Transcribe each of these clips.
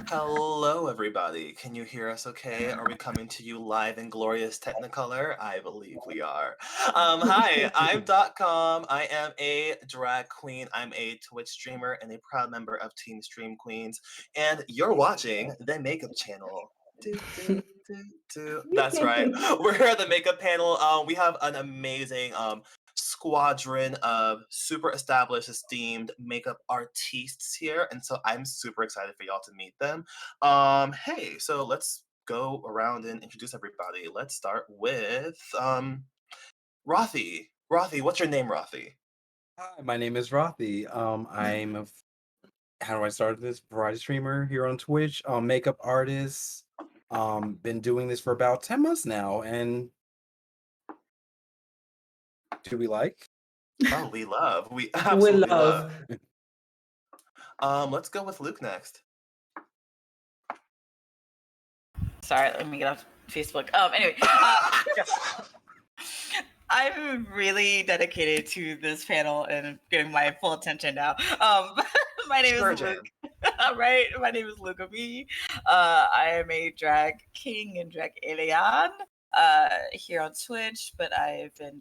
Hello, everybody. Can you hear us okay? Are we coming to you live in glorious Technicolor? I believe we are. Hi, I'm .com. I am a drag queen. I'm a Twitch streamer and a proud member of Team Stream Queens. And you're watching the Makeup Channel. Do, do, do, do. That's right. We're here at the Makeup Panel. We have an amazing squadron of super established, esteemed makeup artists here, and so I'm super excited for y'all to meet them. Hey, so let's go around and introduce everybody. Let's start with Rothy. Rothy, what's your name, Rothy? Hi, my name is Rothy. How do I start this? Variety streamer here on Twitch, makeup artist. Been doing this for about 10 months now, and do we like? Oh, we We absolutely love. love. Let's go with Luke next. Sorry, let me get off Facebook. Anyway, I'm really dedicated to this panel and getting my full attention now. My name is Luke. Right, my name is Luke B. I am a drag king and drag alien here on Twitch, but I've been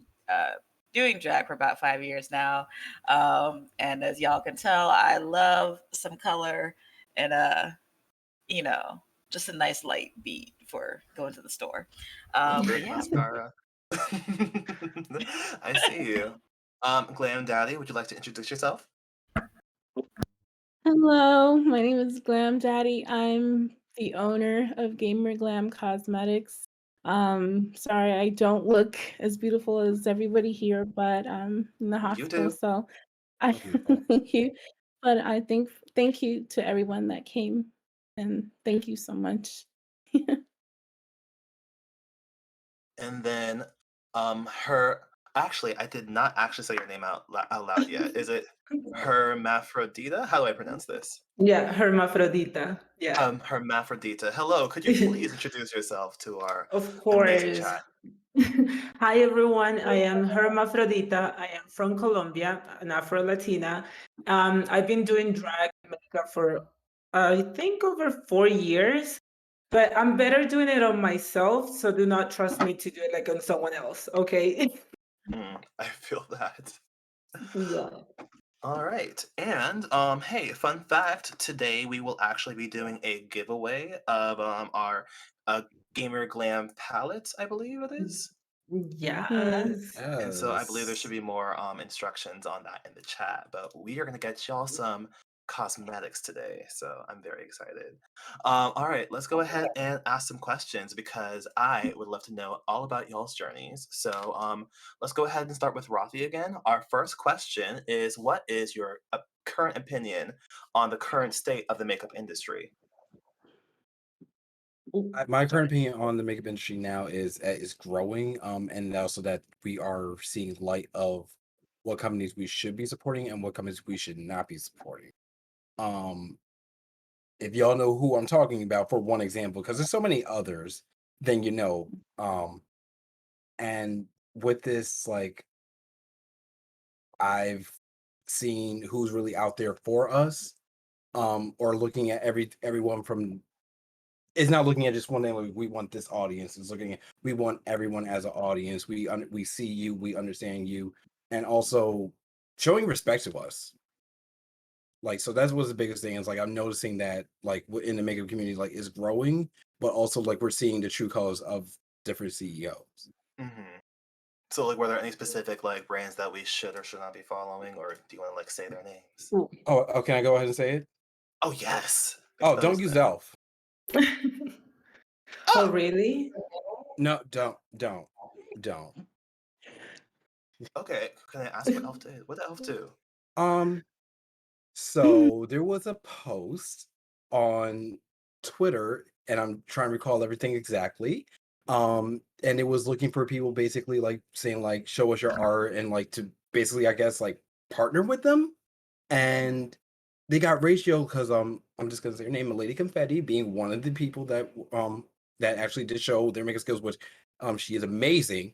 doing drag for about 5 years now. And as y'all can tell, I love some color and just a nice light beat before going to the store. Great Yeah. mascara. I see you. Glam Daddy, would you like to introduce yourself? Hello, my name is Glam Daddy. I'm the owner of Gamer Glam Cosmetics. Sorry, I don't look as beautiful as everybody here, but I'm in the hospital, do. so I Beautiful. thank you. But I think thank you to everyone that came, and thank you so much. And then her actually, I did not actually say your name out loud yet. Is it Hermaphrodita? How do I pronounce this? Yeah, hermaphrodita. Yeah. Hermaphrodita. Hello, could you please introduce yourself to our Of amazing course. chat? Hi, everyone. I am Hermaphrodita. I am from Colombia, an Afro Latina. I've been doing drag makeup for, I think, over 4 years, but I'm better doing it on myself. So do not trust me to do it like on someone else. Okay. I feel that. Yeah. All right. And hey, fun fact, today we will actually be doing a giveaway of our Gamer Glam palette, I believe it is. Yes. And so I believe there Yes. should be more instructions on that in the chat, but we are going to get y'all some cosmetics today, so I'm very excited. All right, let's go ahead and ask some questions because I would love to know all about y'all's journeys. So let's go ahead and start with Rothy again. Our first question is, what is your current opinion on the current state of the makeup industry? My current opinion on the makeup industry now is growing, and also that we are seeing light of what companies we should be supporting and what companies we should not be supporting. Um, if y'all know who I'm talking about, for one example, because there's so many others, then you know. And with this, like, I've seen who's really out there for us, or looking at everyone from. It's not looking at just one thing. Like, we want this audience. It's looking at we want everyone as an audience. We see you, we understand you, and also showing respect to us. Like, so that's what's the biggest thing. Is like I'm noticing that like in the makeup community, like, is growing, but also like we're seeing the true colors of different CEOs. Mm-hmm. So, like, were there any specific like brands that we should or should not be following, or do you want to like say their names? Oh, can I go ahead and say it? Oh yes. Oh, don't use Elf. Oh, really? No, don't. Okay, can I ask what Elf did? What did Elf do? So there was a post on Twitter, and I'm trying to recall everything exactly. And it was looking for people basically like saying like show us your art and like to basically I guess like partner with them. And they got ratio because I'm just gonna say her name, Lady Confetti, being one of the people that actually did show their makeup skills, which she is amazing,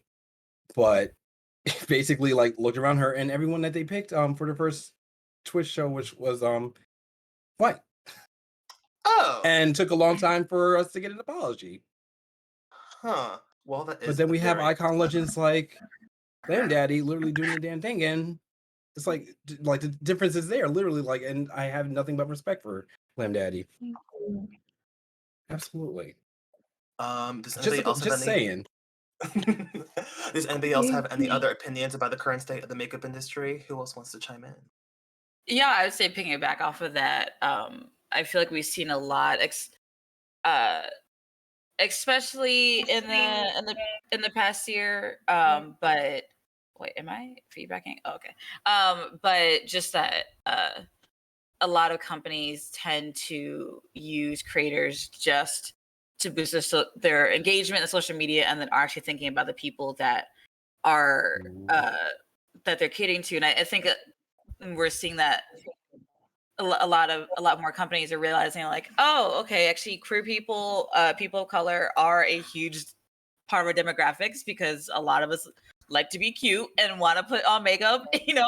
but basically like looked around her and everyone that they picked for the first Twitch show, which was white. Oh. and took a long time for us to get an apology. Huh. Well, that But is then we have very icon legends like Glam Daddy literally doing the damn thing, and it's like the difference is there, literally, like, and I have nothing but respect for Glam Daddy. Absolutely. Does anybody else have Just any? saying. Does anybody else have any Yeah. other opinions about the current state of the makeup industry? Who else wants to chime in? Yeah, I would say picking it back off of that. I feel like we've seen a lot, uh, especially in the past year. But wait, am I feedbacking? Oh, okay. But just that a lot of companies tend to use creators just to boost their engagement in social media, and then are actually thinking about the people that are that they're catering to. And I think we're seeing that a lot more companies are realizing, like, oh, okay, actually queer people, people of color are a huge part of our demographics, because a lot of us like to be cute and want to put on makeup,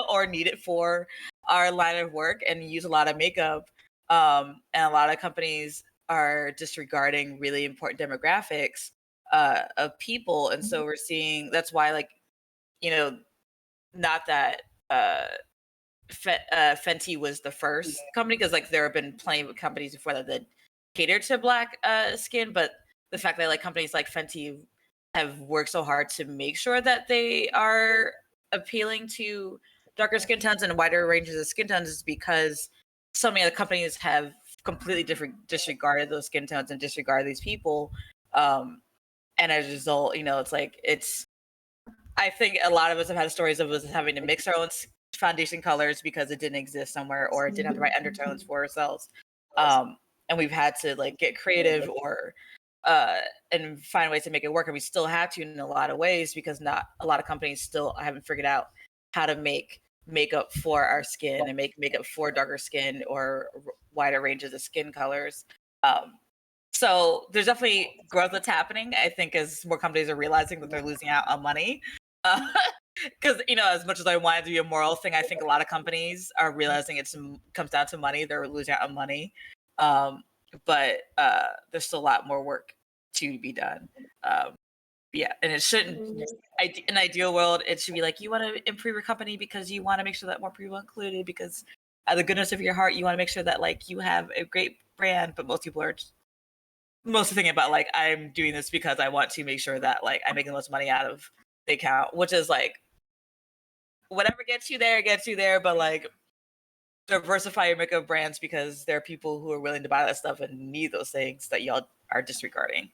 or need it for our line of work and use a lot of makeup. And a lot of companies are disregarding really important demographics of people. And so we're seeing, that's why, like, not that Fenty was the first company, because like there have been plenty of companies before that cater to Black skin, but the fact that like companies like Fenty have worked so hard to make sure that they are appealing to darker skin tones and wider ranges of skin tones is because so many other companies have completely disregarded those skin tones and disregarded these people. And as a result, I think a lot of us have had stories of us having to mix our own foundation colors because it didn't exist somewhere, or it didn't have the right undertones for ourselves. And we've had to like get creative or and find ways to make it work. And we still have to in a lot of ways, because not a lot of companies still haven't figured out how to make makeup for our skin and make makeup for darker skin or wider ranges of skin colors. So there's definitely growth that's happening, I think, as more companies are realizing that they're losing out on money. Because as much as I want it to be a moral thing, I think a lot of companies are realizing it comes down to money. They're losing out on money, but there's still a lot more work to be done. Yeah, and it shouldn't. In an ideal world, it should be like you want to improve your company because you want to make sure that more people are included, because out of the goodness of your heart, you want to make sure that like you have a great brand. But most people are mostly thinking about like, I'm doing this because I want to make sure that like I'm making the most money out of the account, which is like whatever gets you there, but like diversify your makeup brands, because there are people who are willing to buy that stuff and need those things that y'all are disregarding.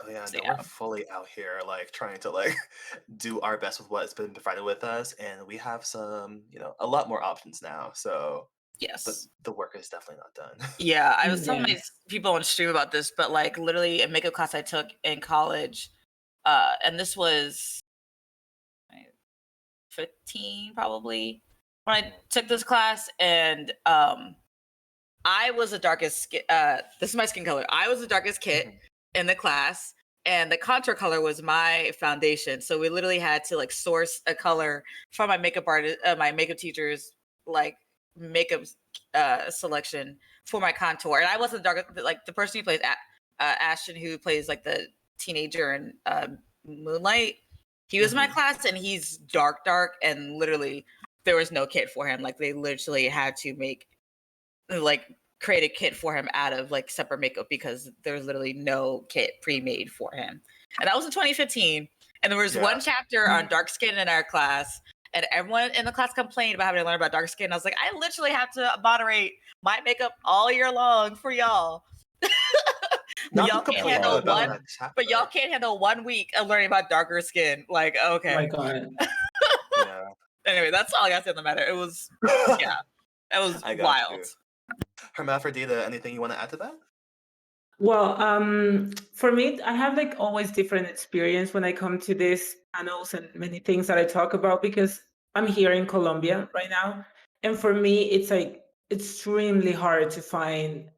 Oh yeah, So, no, we're fully out here like trying to like do our best with what's been provided with us, and we have some, a lot more options now. So but yes. the work is definitely not done. Yeah, I was telling Yeah. my people on stream about this, but like literally a makeup class I took in college, and this was 15 probably when I took this class, and I was the darkest skin. This is my skin color. I was the darkest kid in the class, and the contour color was my foundation. So we literally had to like source a color from my makeup artist, my makeup teacher's like makeup selection for my contour. And I wasn't dark, like the person who plays Ashton, who plays like the teenager in Moonlight. He was in my class, and he's dark, and literally there was no kit for him. Like they literally had to create a kit for him out of like separate makeup, because there's literally no kit pre-made for him. And that was in 2015. And there was one chapter on dark skin in our class, and everyone in the class complained about having to learn about dark skin. I was like, I literally have to moderate my makeup all year long for y'all. But y'all can't handle but y'all can't handle 1 week of learning about darker skin. Like, okay. Oh my God. Yeah. Anyway, that's all I got to say on the matter. It was, yeah, it was wild. Hermaphrodita, anything you want to add to that? Well, for me, I have like always different experience when I come to these panels and many things that I talk about, because I'm here in Colombia right now. And for me, it's like extremely hard to find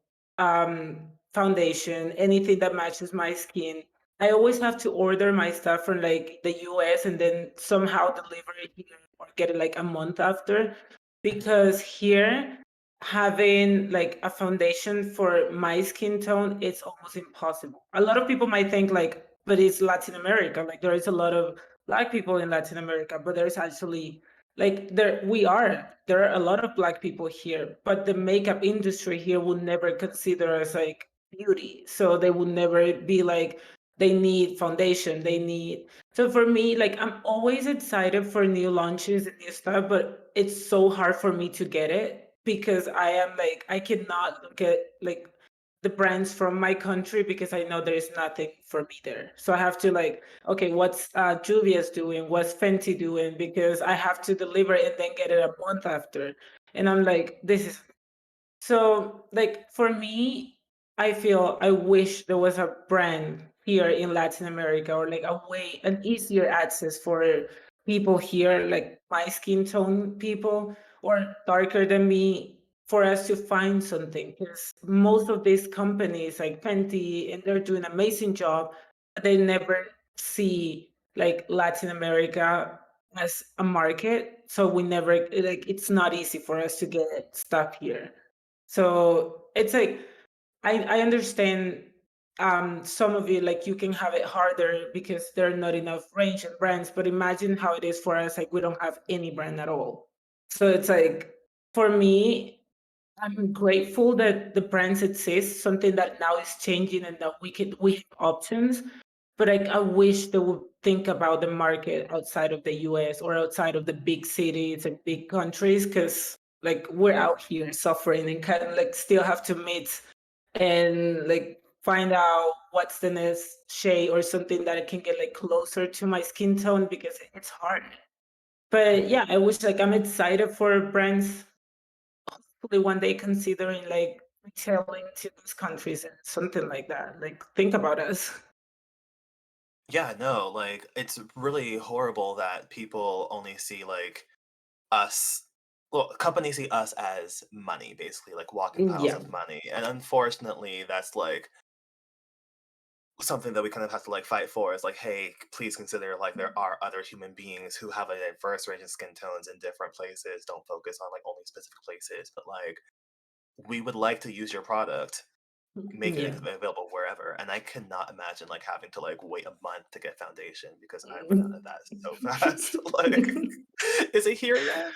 foundation, anything that matches my skin. I always have to order my stuff from like the US and then somehow deliver it here or get it like a month after, because here having like a foundation for my skin tone, it's almost impossible. A lot of people might think like, but it's Latin America. Like there is a lot of Black people in Latin America, but there's actually like there are a lot of Black people here, but the makeup industry here will never consider us like beauty. So they will never be like, they need foundation, they need. So for me, like I'm always excited for new launches and new stuff, but it's so hard for me to get it because I am like, I cannot look at like the brands from my country because I know there's nothing for me there. So I have to like, okay, what's Juvia's doing? What's Fenty doing? Because I have to deliver and then get it a month after. And I'm like, this is so like for me, I feel I wish there was a brand here in Latin America or like a way, an easier access for people here, like my skin tone people or darker than me, for us to find something. Because most of these companies like Fenty and they're doing an amazing job, but they never see like Latin America as a market. So we never like it's not easy for us to get stuff here. So it's like I understand some of it like you can have it harder because there are not enough range and brands, but imagine how it is for us, like we don't have any brand at all. So it's like for me, I'm grateful that the brands exist, something that now is changing and that we have options. But I wish they would think about the market outside of the US or outside of the big cities and big countries, because like we're out here suffering and kind of like still have to meet and like find out what's the next shade or something that I can get like closer to my skin tone because it's hard. But yeah, I wish like I'm excited for brands hopefully one day considering like retailing to those countries and something like that. Like think about us. Yeah, no, like it's really horrible that people only see like us well, companies see us as money, basically, like walking piles Yeah. of money. And unfortunately, that's like something that we kind of have to like fight for is like, hey, please consider like there are other human beings who have a diverse range of skin tones in different places. Don't focus on like only specific places, but like we would like to use your product, make it Yeah. available wherever. And I cannot imagine like having to like wait a month to get foundation because I run out of that so fast. Like, is it here yet?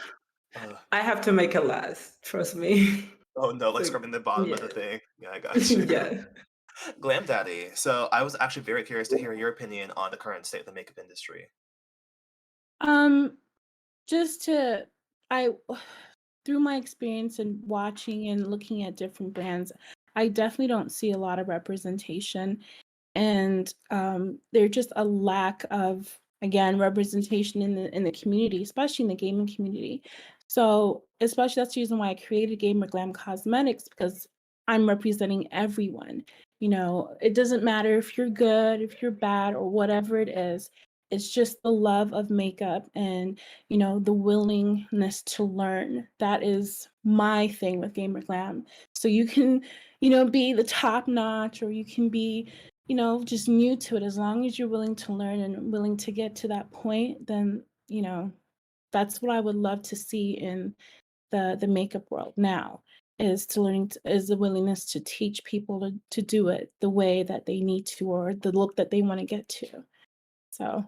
I have to make it last. Trust me. Oh no, like So, scrubbing the bottom of yeah. the thing. Yeah, I got you. Yeah. Glam Daddy. So I was actually very curious to hear your opinion on the current state of the makeup industry. Um, just to I through my experience and watching and looking at different brands, I definitely don't see a lot of representation, and there's just a lack of, again, representation in the community, especially in the gaming community. So especially that's the reason why I created Gamer Glam Cosmetics, because I'm representing everyone. It doesn't matter if you're good, if you're bad, or whatever it is. It's just the love of makeup and the willingness to learn. That is my thing with Gamer Glam. So you can be the top notch, or you can be just new to it. As long as you're willing to learn and willing to get to that point, then that's what I would love to see in the makeup world now, is is the willingness to teach people to do it the way that they need to, or the look that they want to get to. So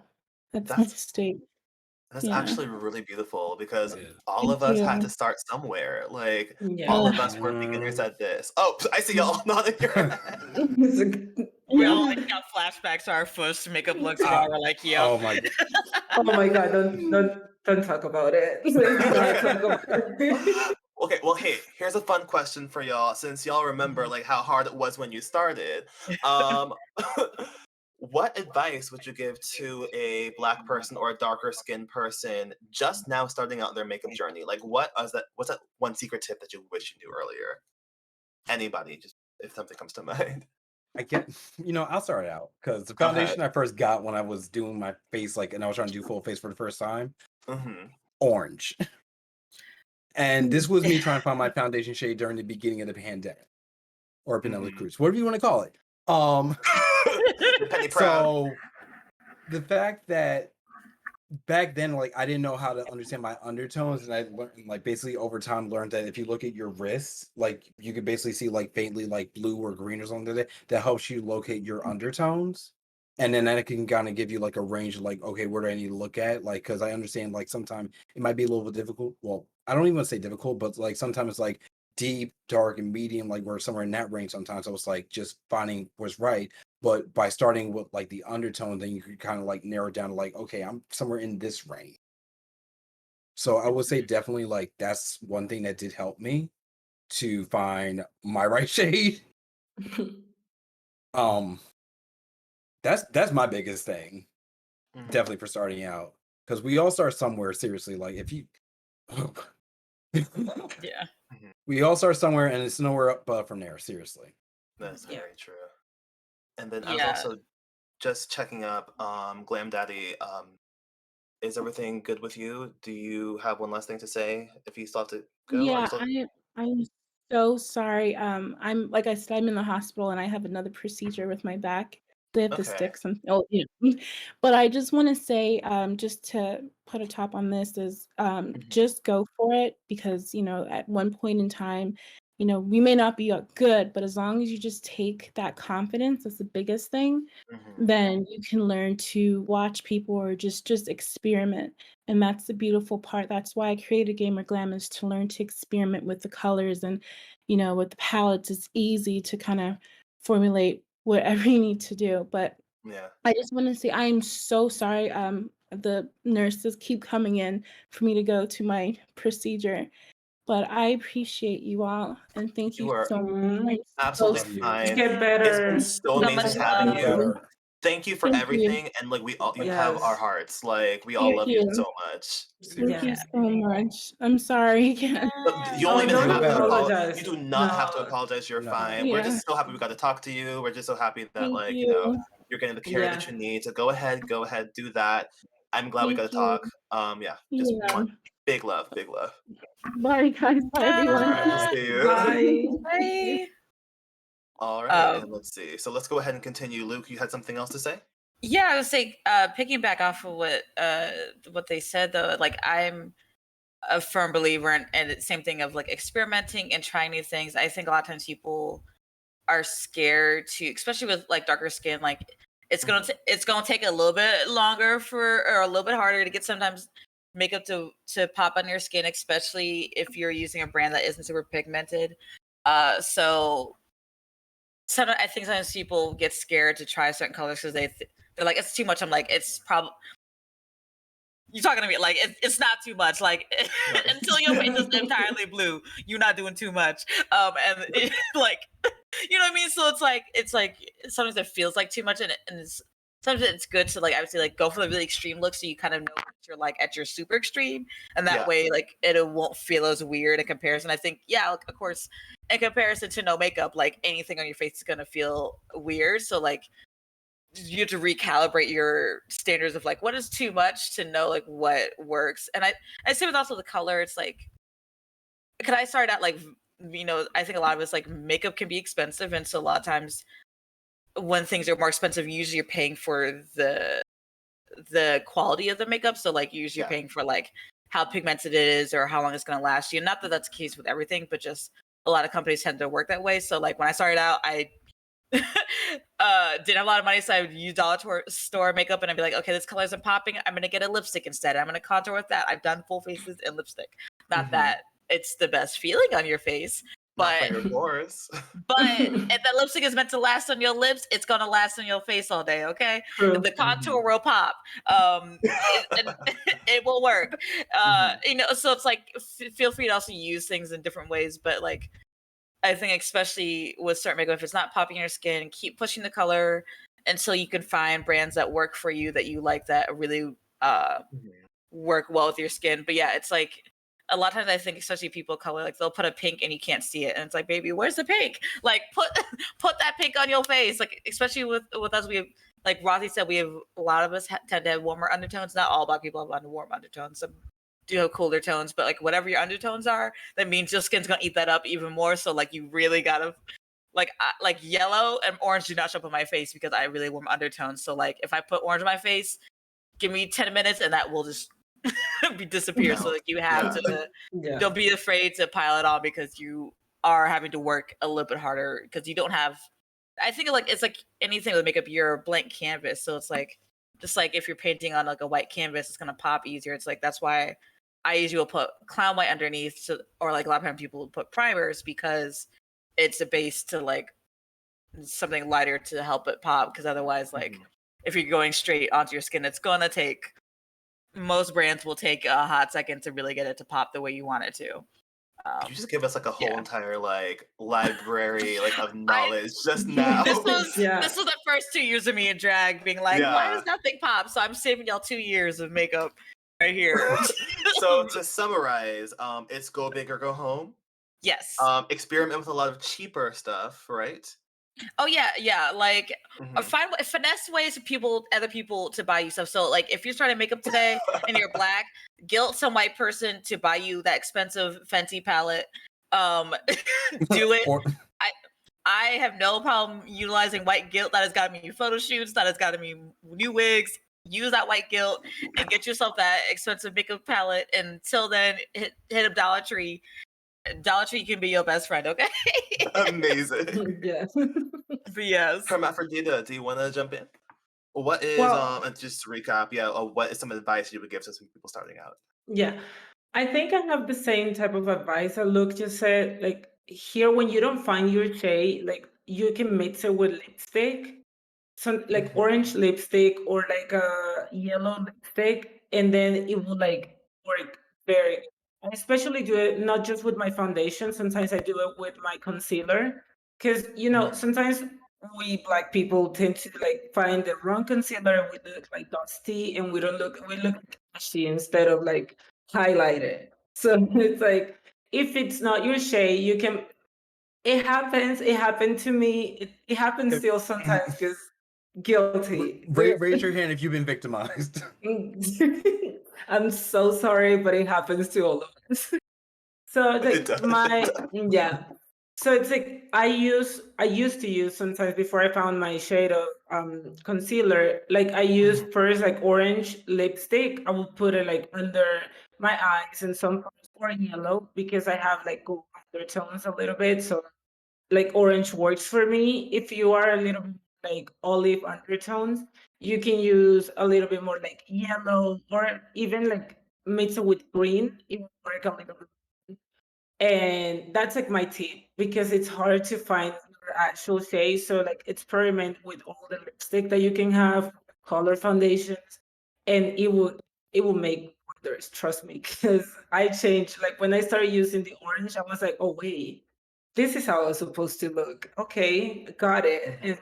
that's my That's state. that's Yeah. actually really beautiful because It is. all Thank of us had to you. start somewhere. Like all Yeah. of us were beginners at this. Oh, I see y'all nodding your head. It's like, We all yeah. like got flashbacks to our first makeup looks, and Uh, now we're like, yep. oh my god. Oh my God, don't talk about it. Let's not talk about it. Okay, well, hey, here's a fun question for y'all, since y'all remember like how hard it was when you started. Um, what advice would you give to a black person or a darker skinned person just now starting out their makeup journey? Like, what's that one secret tip that you wish you knew earlier? Anybody, just if something comes to mind. I get, I'll start it out because the Go ahead. foundation I first got when I was doing my face, like, and I was trying to do full face for the first time, Hmm. orange. And this was me trying to find my foundation shade during the beginning of the pandemic, or Penelope Mhm. Cruz, whatever you want to call it. The penny proud. So the fact that back then, like I didn't know how to understand my undertones, and I learned, like basically over time learned that if you look at your wrists, like you could basically see like faintly like blue or green or something like that. That helps you locate your undertones, and then that can kind of give you like a range of like, okay, where do I need to look at? Like, because I understand like sometimes it might be a little bit difficult. Well, I don't even want to say difficult, but like sometimes it's like deep, dark, and medium, like we're somewhere in that range. Sometimes I was like just finding what's right. But by starting with like the undertone, then you could kind of like narrow it down to like, okay, I'm somewhere in this range. So I would say definitely like that's one thing that did help me to find my right shade. Um, that's my biggest thing, definitely for starting out, because we all start somewhere. Seriously, like if you, Yeah. we all start somewhere, and it's nowhere up from there. Seriously. That's Yeah. very true. And then I was Yeah. also just checking up, Glam Daddy, is everything good with you? Do you have one last thing to say? If you still have to go, are you Yeah, still I'm so sorry. I'm like I said, I'm in the hospital and I have another procedure with my back. They have to okay? stick some. Oh, yeah. But I just want to say, just to put a top on this is, just go for it because at one point in time, we may not be good, but as long as you just take that confidence, that's the biggest thing. Mhm. Then you can learn to watch people or just experiment. And that's the beautiful part. That's why I created Gamer Glam is to learn to experiment with the colors and, with the palettes. It's easy to kind of formulate whatever you need to do. But Yeah. I just want to say I am so sorry. The nurses keep coming in for me to go to my procedure. But I appreciate you all and thank You you are so much. I'm so absolutely Love you. fine. Get It's been better. so So amazing much having Feel love. you. better. Thank you for Thank you. everything, and like you have our Yes. hearts. Like we all Thank love you you. so much. Thank you Yeah. Seriously. so much. I'm sorry again. You Oh, don't even no Feel need have to to better. You apologize. do not have to No. apologize. You're No. fine. We're Yeah. just so happy we got to talk to you. We're just so happy that Thank like you. you're getting the care Yeah. that you need. So go ahead, do that. I'm glad we got to Thank you. talk. Yeah, just Yeah. big love, big love. Bye, guys. Bye, everyone. Bye. See you. Bye. Thank you. Bye. All right, and Um, let's see. So let's go ahead and continue. Luke, you had something else to say? yeah, I would say, picking back off of what they said though, like I'm a firm believer in, and the same thing of like experimenting and trying new things. I think a lot of times people are scared to, especially with like darker skin, like it's gonna take a little bit longer or a little bit harder to get sometimes makeup to pop on your skin, especially if you're using a brand that isn't super pigmented. So I think sometimes people get scared to try certain colors because they're like it's too much. I'm like it's probably you're talking to me like it's not too much. Like Right. until your face is entirely blue, you're not doing too much. And like you know what I mean. So it's like sometimes it feels like too much, sometimes it's good to like obviously like go for the really extreme look so you kind of know what you're like at your super extreme, and that Yeah. way like it won't feel as weird in comparison. I think like, of course in comparison to no makeup, like anything on your face is gonna feel weird. So like you have to recalibrate your standards of like what is too much to know like what works. And I say with also the color, it's like could I start out like I think a lot of us like makeup can be expensive, and so a lot of times when things are more expensive, usually you're paying for the quality of the makeup. So like usually you're Yeah. paying for like how pigmented it is or how long it's going to last you. Not that that's the case with everything, but just a lot of companies tend to work that way. So like when I started out, I didn't have a lot of money, so I would use dollar store makeup, and I'd be like, okay, this color isn't popping. I'm gonna get a lipstick instead. I'm gonna contour with that. I've done full faces and lipstick. Not that it's the best feeling on your face, Not for but your pores. if that lipstick is meant to last on your lips, it's gonna last on your face all day. Okay, True. the contour will pop. It will work. So it's like feel free to also use things in different ways, but like I think especially with certain makeup, if it's not popping your skin, keep pushing the color until you can find brands that work for you that you like that really work well with your skin. But yeah, it's like a lot of times I think especially people of color, like they'll put a pink and you can't see it, and it's like, baby, where's the pink? Like put that pink on your face. Like especially with us, we have like Rossi said, we have a lot of us tend to have warmer undertones. Not all Black people have warm undertones. Some do have cooler tones, but like whatever your undertones are, that means your skin's gonna eat that up even more. So like you really gotta like yellow and orange do not show up on my face because I really warm undertones. So like if I put orange on my face, give me 10 minutes and that will just disappear. So like you have to don't be afraid to pile it on because you are having to work a little bit harder because you don't have I think like it's like anything with makeup, you're a blank canvas. So it's like just like if you're painting on like a white canvas, it's gonna pop easier. It's like that's why I usually will put clown white underneath, so, or like a lot of times people will put primers because it's a base to like something lighter to help it pop. Because otherwise, like if you're going straight onto your skin, it's gonna take most brands will take a hot second to really get it to pop the way you want it to. Could you just give us like a whole entire like library like of knowledge just now? This was the first 2 years of me in drag being like, why does nothing pop? So I'm saving y'all 2 years of makeup right here. So to summarize, it's go big or go home. Yes. Experiment with a lot of cheaper stuff, right? Oh yeah. Like find finesse ways for other people to buy you stuff. So like if you're starting makeup today and you're black, guilt some white person to buy you that expensive Fenty palette. Do it. I have no problem utilizing white guilt. That has gotten me photo shoots. That has gotten me new wigs. Use that white guilt and get yourself that expensive makeup palette. Until then, hit up Dollar Tree. Dollar Tree can be your best friend, okay? Amazing. But yes. Hermaphrodita, do you want to jump in? What is and just to recap, what is some advice you would give to some people starting out? Yeah, I think I have the same type of advice that Luke just said. Like here, when you don't find your shade, like you can mix it with lipstick, some like orange lipstick or like a yellow lipstick, and then it will like work very. I especially do it not just with my foundation. Sometimes I do it with my concealer, because sometimes we black people tend to like find the wrong concealer and we look like dusty and we look ashy instead of like highlighted. So it's like if it's not your shade, you can. It happens. It happened to me. It happens still sometimes because guilty. Raise your hand if you've been victimized. I'm so sorry, but it happens to all of us. So like So it's like I used to use sometimes before I found my shade of concealer. Like I use first like orange lipstick. I will put it like under my eyes and some or yellow because I have like gold undertones a little bit. So like orange works for me. If you are a little bit like olive undertones, you can use a little bit more like yellow or even like mix it with green. It will work a little bit. And that's like my tip because it's hard to find your actual shade. So like experiment with all the lipstick that you can have, color foundations, and it will make wonders. Trust me, because I changed. Like when I started using the orange, I was like, oh wait, this is how I was supposed to look. Okay, got it. And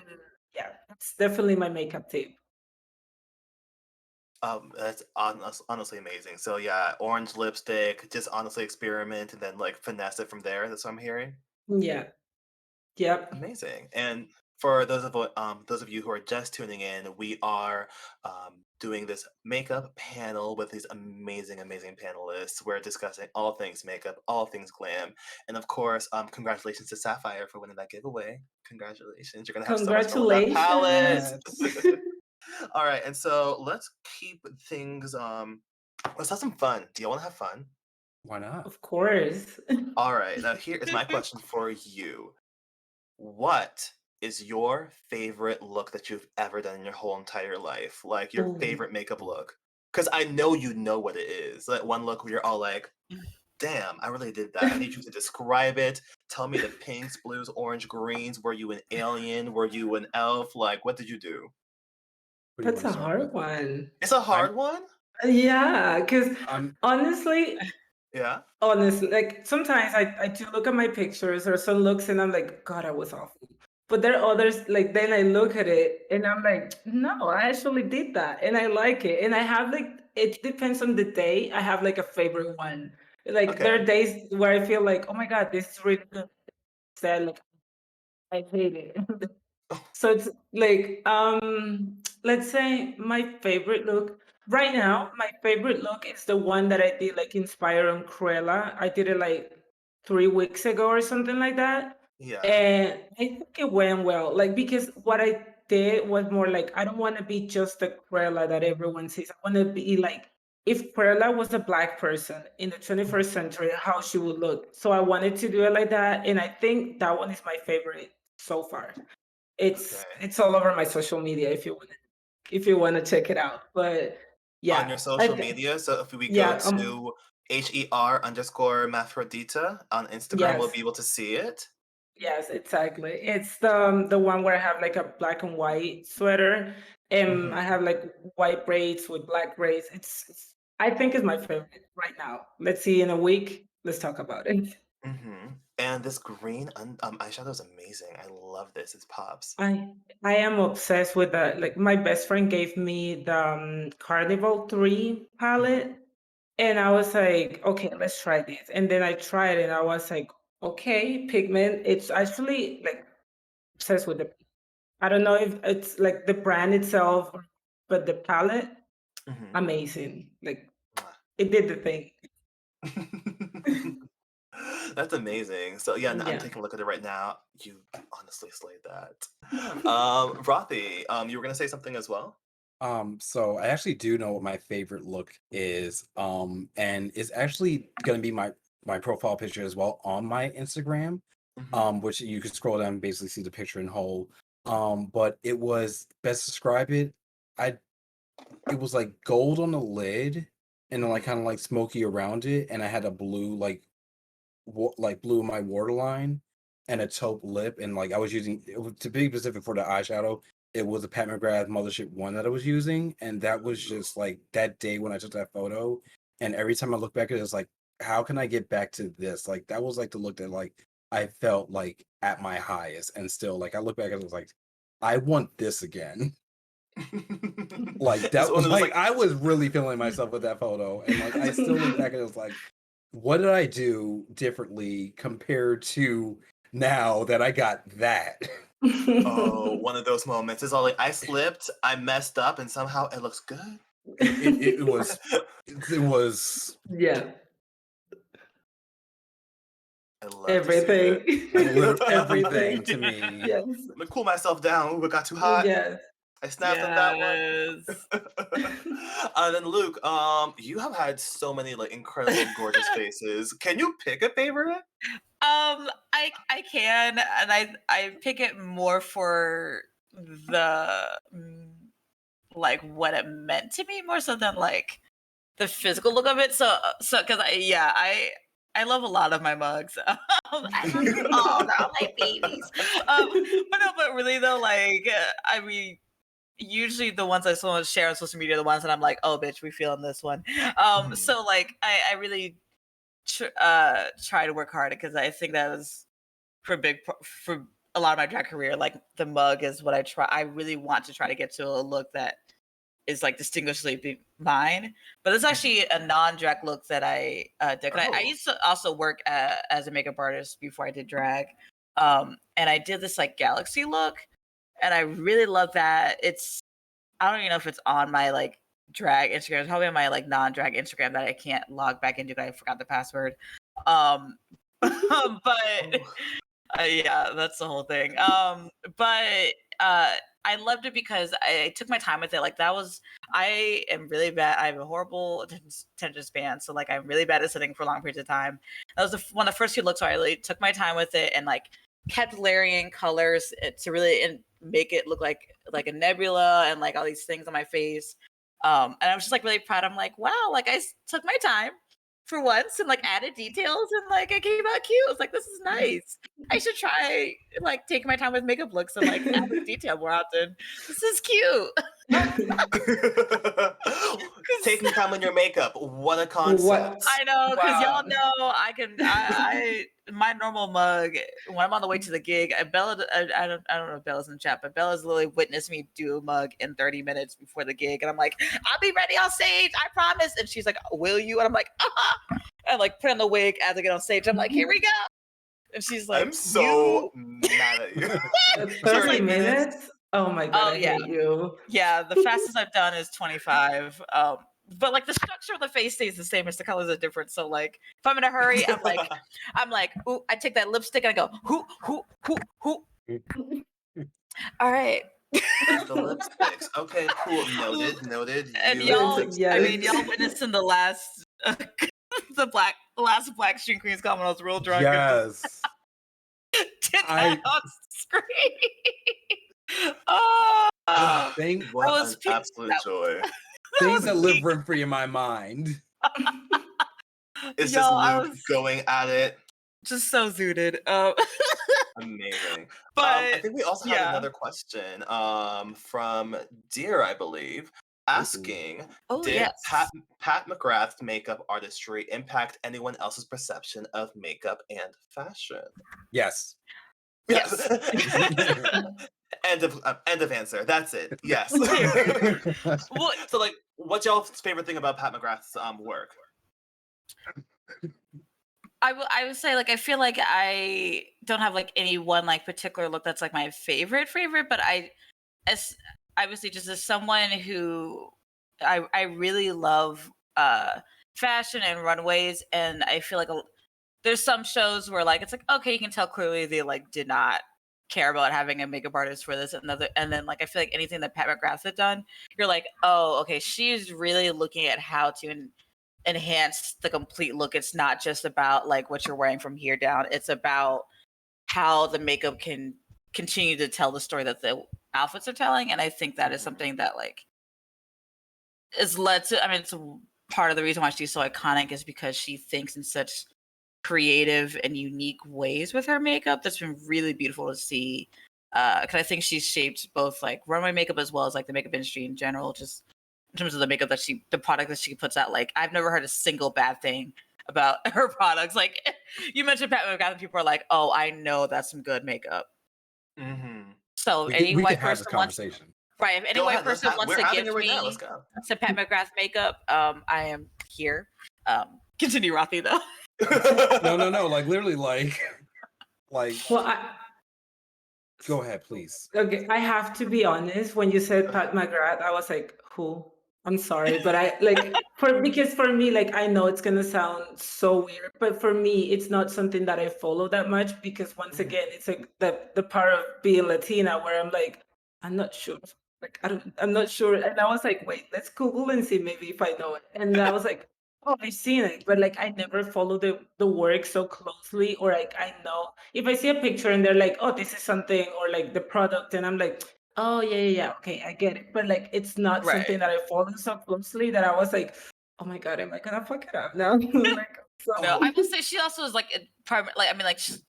yeah, it's definitely my makeup tip. That's honestly amazing. So yeah, orange lipstick, just honestly experiment and then like finesse it from there. That's what I'm hearing. Yeah. Yep. Amazing. And for those of you who are just tuning in, we are doing this makeup panel with these amazing panelists. We're discussing all things makeup, all things glam, and of course, congratulations to Sapphire for winning that giveaway. Congratulations! You're gonna have so much fun with that palette. All right, and so let's keep things. Let's have some fun. Do you want to have fun? Why not? Of course. All right. Now here is my question for you. What is your favorite look that you've ever done in your whole entire life? Like your favorite makeup look? Because I know you know what it is. That one look where you're all like, damn, I really did that. I need you to describe it. Tell me the pinks, blues, orange, greens. Were you an alien? Were you an elf? Like, what did you do? That's a hard one. It's a hard one? Yeah, because honestly, like sometimes I do look at my pictures or some looks and I'm like, God, I was awful. But there are others, like then I look at it and I'm like, no, I actually did that and I like it. And I have like, it depends on the day. I have like a favorite one. Like there are days where I feel like, oh my God, this is really good. Sad, like I hate it. So it's like, let's say my favorite look right now, my favorite look is the one that I did like inspired on Cruella. I did it like 3 weeks ago or something like that. Yeah. And I think it went well, like because what I did was more like, I don't want to be just the Cruella that everyone sees. I want to be like, if Cruella was a Black person in the 21st century, how she would look. So I wanted to do it like that. And I think that one is my favorite so far. It's Okay. it's all over my social media if you want to check it out. But On your yeah, social media, so if we go yeah, to HER_Maphrodita on Instagram, we'll yes. be able to see it. Yes, exactly. It's the one where I have like a black and white sweater, and I Mhm. have like white braids with black braids. It's I think it's my favorite right now. Let's see in a week. Let's talk about it. And this green eyeshadow is amazing. I love this. It pops. I am obsessed with that. Like my best friend gave me the Carnival 3 palette, and I was like, okay, let's try this. And then I tried it, and I was like, okay, pigment. It's actually like obsessed with the I don't know if it's like the brand itself, but the palette, Mhm. amazing. Like it did the thing. That's amazing. So yeah, I'm Yeah. taking a look at it right now. You honestly slayed that. Rothy, you were gonna say something as well? So I actually do know what my favorite look is. And it's actually gonna be my profile picture as well on my Instagram. Which you can scroll down and basically see the picture in whole. But it was best describe it. It was like gold on the lid and then like kind of like smoky around it, and I had a blue like blue in my waterline and a taupe lip, and like I was using it was, to be specific for the eyeshadow, it was a Pat McGrath Mothership one that I was using, and that was just like that day when I took that photo, and every time I look back at it, it's like, how can I get back to this? Like that was like the look that like I felt like at my highest, and still like I look back at it, was like, I want this again. Like It's that one was of those like I was really feeling myself with that photo, and like I still look back and it was like, what did I do differently compared to now that I got that? oh, one of those moments. It's all like I slipped, I messed up, and somehow it looks good. It was Yeah. I love to see it. Everything. everything Everything. to me. Yes. Let me cool myself down. Ooh, it got too hot. Yes. I snapped at that one. Yes. And then Luke, you have had so many like incredible, gorgeous faces. Can you pick a favorite? I can, and I pick it more for the like what it meant to me more so than like the physical look of it. So because I love a lot of my mugs. I love them all. They're all my babies. But really though, like I mean, usually the ones I share on social media are the ones that I'm like, oh bitch, we feeling this one. So like I really try to work hard because I think that was for a lot of my drag career. Like the mug is what I really want to try to get to a look that is like distinguishably mine. But it's actually a non-drag look that I did. I used to also work as a makeup artist before I did drag, and I did this like galaxy look, and I really love that. I don't even know if it's on my like drag Instagram. It's probably on my like non-drag Instagram that I can't log back into because I forgot the password. But yeah, that's the whole thing. But I loved it because I took my time with it. Like I am really bad. I have a horrible attention span, so like I'm really bad at sitting for long periods of time. That was one of the first few looks where I really took my time with it and like kept layering colors to really make it look like a nebula and like all these things on my face. And I was just like really proud. I'm like, wow, like I took my time for once and like added details and like it came out cute. I was like, this is nice. I should try like taking my time with makeup looks and like adding detail more often. This is cute. Taking time on your makeup. What a concept. What? I know, because Wow. y'all know I my normal mug when I'm on the way to the gig. Bella, I don't know if Bella's in the chat, but Bella's literally witnessed me do a mug in 30 minutes before the gig, and I'm like, I'll be ready on stage, I promise. And she's like, will you? And I'm like, and like put on the wig as I get on stage. I'm like, here we go. And she's like, I'm so mad at you. 30 like, minutes? Oh my god, Oh, I yeah. hate you. Yeah, the fastest I've done is 25. But like the structure of the face stays the same, it's the colors are different. So like if I'm in a hurry, I'm like, ooh, I take that lipstick and I go, hoo. All right. The lipsticks. Okay, cool. Noted. And You y'all, lipstick. I mean, y'all witnessed in the last, last Black Stream Queens comment. I was real drunk. Yes. Did that on screen. Oh, What an absolute joy. Things that live rent free in my mind. It's just Luke going at it. Just so zooted. Amazing. But I think we also have another question from Dear, I believe, asking, did Pat McGrath's makeup artistry impact anyone else's perception of makeup and fashion? Yes. Yes. End of answer. That's it. Yes. Well, so like, what's y'all's favorite thing about Pat McGrath's work? I would say, like, I feel like I don't have like any one like particular look that's like my favorite, but as obviously just as someone who I really love fashion and runways, and I feel like there's some shows where like it's like, okay, you can tell clearly they like did not care about having a makeup artist for this and then like I feel like anything that Pat McGrath had done, you're like, oh, okay, she's really looking at how to enhance the complete look. It's not just about like what you're wearing from here down. It's about how the makeup can continue to tell the story that the outfits are telling. And I think that is something that like is led to, I mean, it's part of the reason why she's so iconic is because she thinks in such creative and unique ways with her makeup. That's been really beautiful to see. Because I think she's shaped both like runway makeup as well as like the makeup industry in general, just in terms of the makeup that the product that she puts out. Like, I've never heard a single bad thing about her products. Like, you mentioned Pat McGrath, and people are like, "Oh, I know that's some good makeup." Mm-hmm. So, we could have this conversation. Right? If any white person wants to give me Let's go. some Pat McGrath makeup, I am here. Continue, Rathi, though. No. Like literally, like. Well, go ahead, please. Okay, I have to be honest. When you said Pat McGrath, I was like, who? I'm sorry, but I like because for me, like I know it's gonna sound so weird, but for me, it's not something that I follow that much because once again, it's like the part of being Latina where I'm like, I'm not sure. Like I'm not sure. And I was like, wait, let's Google and see maybe if I know it. And I was like, oh, I've seen it, but like I never follow the work so closely, or like I know if I see a picture and they're like, oh, this is something, or like the product, and I'm like, oh yeah, okay, I get it. But like it's not something that I follow so closely that I was like, oh my god, am I gonna fuck it up now? Like, so. No, I will say she also is like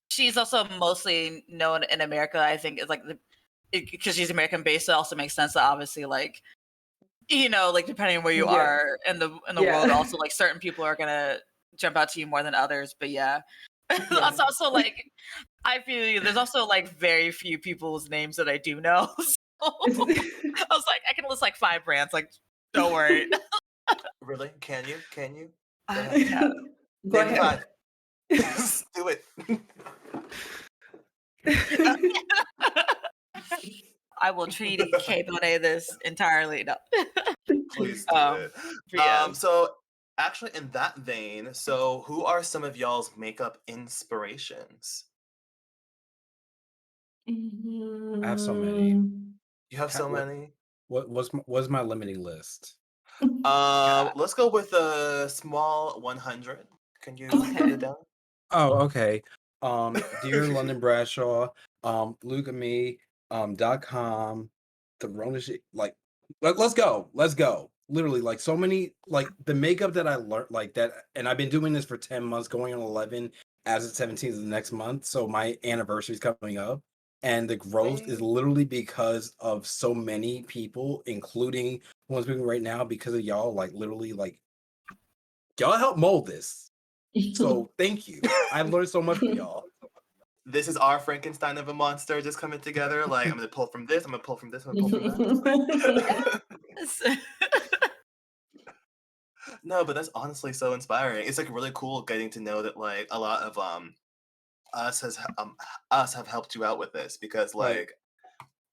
she's also mostly known in America. I think is like because she's American based, so it also makes sense that obviously like like depending on where you are in the world, also like certain people are gonna jump out to you more than others. But that's also like I feel you. There's also like very few people's names that I do know. So I was like, I can list like 5 brands. Like, don't worry. Really? Can you? Yeah. Go ahead. 5. Do it. I will treat K Bonet this entirely. No. Please do it. So actually in that vein, so who are some of y'all's makeup inspirations? I have so many. You have so many? What's my limiting list? Let's go with a small 100. Can you put it down? Oh, okay. Dear London Bradshaw, Look at Me, .com, the Rona shit, like let's go. Literally, like so many, like the makeup that I learned, like that, and I've been doing this for 10 months, going on 11 as of 17th of the next month. So my anniversary is coming up. And the growth is literally because of so many people, including ones speaking right now, because of y'all, like literally, like y'all helped mold this. So thank you. I've learned so much from y'all. This is our Frankenstein of a monster just coming together. Like, I'm gonna pull from this, I'm gonna pull from this, I'm gonna pull from that. No, but that's honestly so inspiring. It's like really cool getting to know that like a lot of us have helped you out with this because like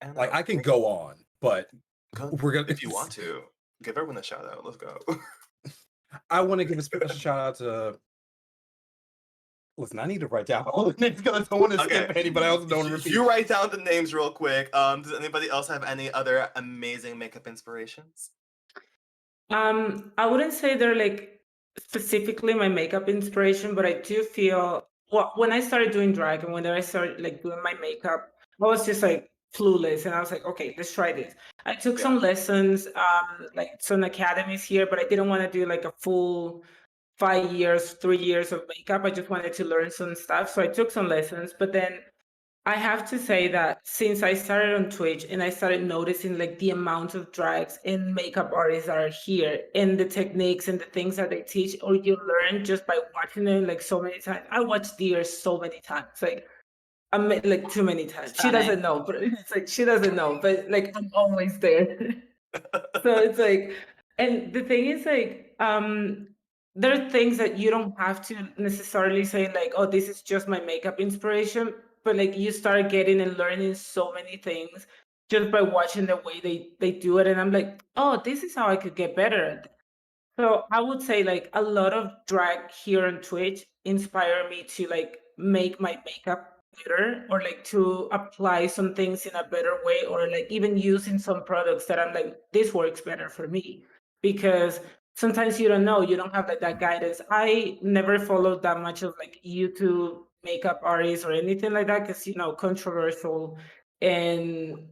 I can go on, but we're gonna if you want to give everyone a shout out. Let's go. I want to give a special shout out to Listen, I need to write down all the names because I don't want to Okay. skip any, but I also don't want to repeat. You write down the names real quick. Does anybody else have any other amazing makeup inspirations? I wouldn't say they're like specifically my makeup inspiration, but I do feel when I started doing drag and when I started like doing my makeup, I was just like clueless, and I was like, okay, let's try this. I took some lessons, like some academies here, but I didn't want to do like a full 5 years, 3 years of makeup. I just wanted to learn some stuff, so I took some lessons, but then I have to say that since I started on Twitch and I started noticing like the amount of drags and makeup artists that are here and the techniques and the things that they teach or you learn just by watching them like so many times. I watched Dear so many times, like like too many times. She Stunning. doesn't know, but it's like she doesn't know, but like I'm always there. So it's like, and the thing is like, there are things that you don't have to necessarily say like, oh, this is just my makeup inspiration, but like you start getting and learning so many things just by watching the way they do it, and I'm like, oh, this is how I could get better at this. So I would say like a lot of drag here on Twitch inspire me to like make my makeup better or like to apply some things in a better way or like even using some products that I'm like, this works better for me. Because sometimes you don't know, you don't have like that guidance. I never followed that much of like YouTube makeup artists or anything like that because controversial and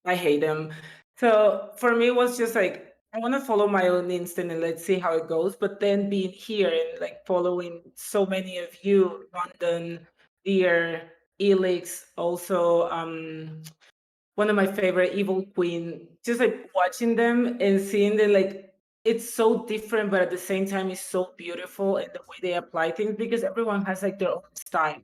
I hate them. So for me, it was just like, I want to follow my own instinct and let's see how it goes. But then being here and like following so many of you, London, Dear, Elix, also one of my favorite, Evil Queen, just like watching them and seeing them like, it's so different, but at the same time, it's so beautiful and the way they apply things because everyone has like their own style,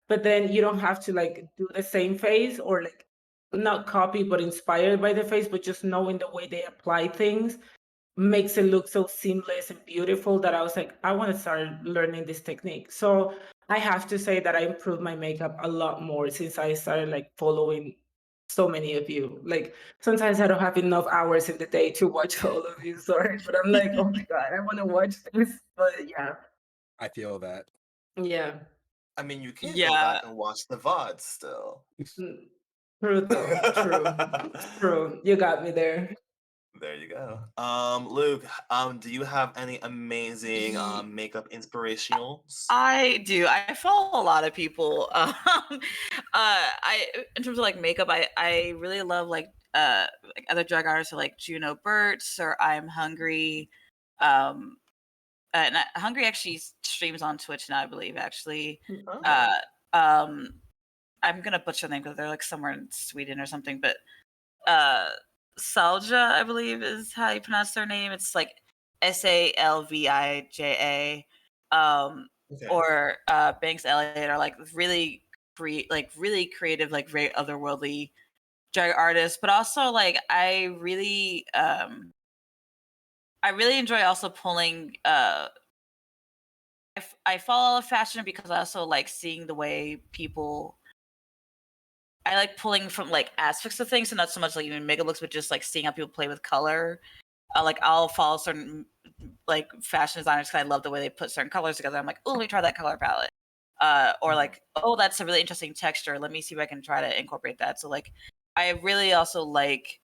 but then you don't have to like do the same face or like not copy but inspired by the face, but just knowing the way they apply things makes it look so seamless and beautiful that I was like, I want to start learning this technique. So I have to say that I improved my makeup a lot more since I started like following so many of you. Like sometimes I don't have enough hours in the day to watch all of you, sorry, but I'm like, oh my god, I want to watch this. But yeah. I feel that. Yeah. I mean, you can go Yeah. back and watch the VOD still. True though. True. You got me there. There you go. Luke, do you have any amazing makeup inspirationals? I do. I follow a lot of people. I in terms of like makeup, I really love like other drag artists like Juno Burt's or I'm Hungry. And Hungry actually streams on Twitch now, I believe. Actually, Oh. I'm gonna butcher them because they're like somewhere in Sweden or something. But Salja, I believe, is how you pronounce their name. It's like Salvija. Okay. Or Banks Elliott are like really really creative, like very otherworldly drag artists. But also like I really enjoy also pulling I follow fashion because I also like seeing the way people I like pulling from like aspects of things, and not so much like even makeup looks, but just like seeing how people play with color. Like I'll follow certain like fashion designers because I love the way they put certain colors together. I'm like, oh, let me try that color palette. Or like, oh, that's a really interesting texture. Let me see if I can try to incorporate that. So like, I really also like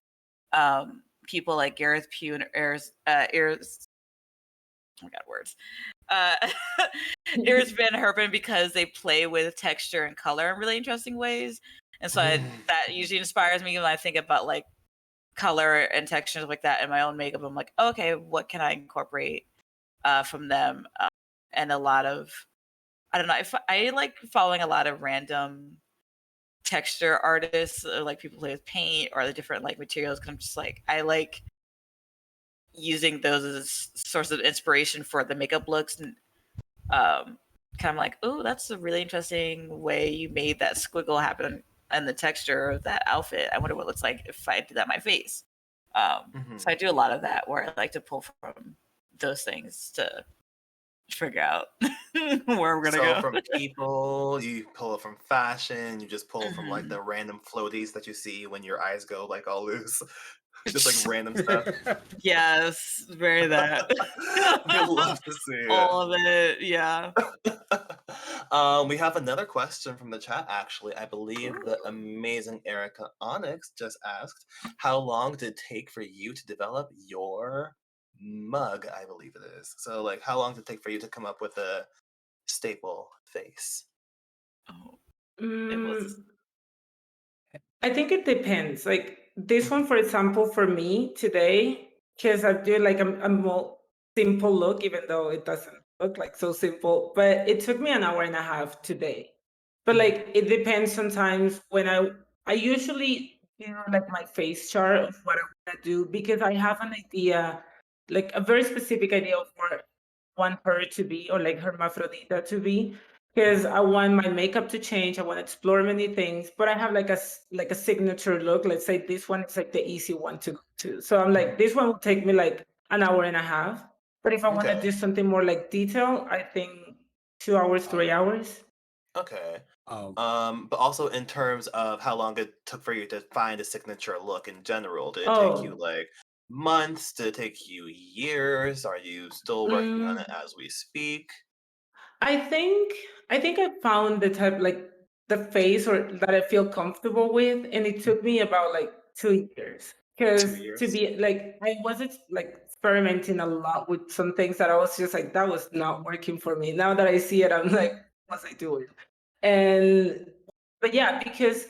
people like Gareth Pugh and Ears. Oh my god, words. Iris Van Herpen because they play with texture and color in really interesting ways. And so that usually inspires me when I think about like color and textures like that in my own makeup. I'm like, okay, what can I incorporate from them? And a lot of, I don't know, if I like following a lot of random texture artists, or like people play with paint or the different like materials. Cause I'm just like, I like using those as source of inspiration for the makeup looks. And kind of like, oh, that's a really interesting way you made that squiggle happen and the texture of that outfit. I wonder what it looks like if I did that on my face. So I do a lot of that where I like to pull from those things to figure out where we're gonna go. So from people, you pull from fashion, you just pull from like the random floaties that you see when your eyes go like all loose. Just like random stuff. Yes, very that. We'd love to see it. All of it, yeah. We have another question from the chat, actually. I believe the amazing Erica Onyx just asked, how long did it take for you to develop your mug, I believe it is. So, like, how long did it take for you to come up with a staple face? Oh, it Mm, was. I think it depends. Like this one, for example, for me today, because I do like a more simple look, even though it doesn't look like so simple, but it took me an hour and a half today. But like it depends sometimes when I usually do like my face chart of what I want to do because I have an idea, like a very specific idea of what I want her to be or like hermaphrodita to be because I want my makeup to change. I want to explore many things, but I have like like a signature look. Let's say this one is like the easy one to go to. So I'm like, this one will take me like an hour and a half. But if I want to Okay. do something more like detail, I think 2 hours, 3 hours. Okay. Um, But also in terms of how long it took for you to find a signature look in general, did it take you Oh, like months? Did it take you years? Are you still working on it mm, as we speak? I think I found the type like the face or that I feel comfortable with, and it took me about like 2 years. Two Because to years? be like I wasn't like experimenting a lot with some things that I was just like that was not working for me. Now that I see it, I'm like, what's I doing? And but yeah, because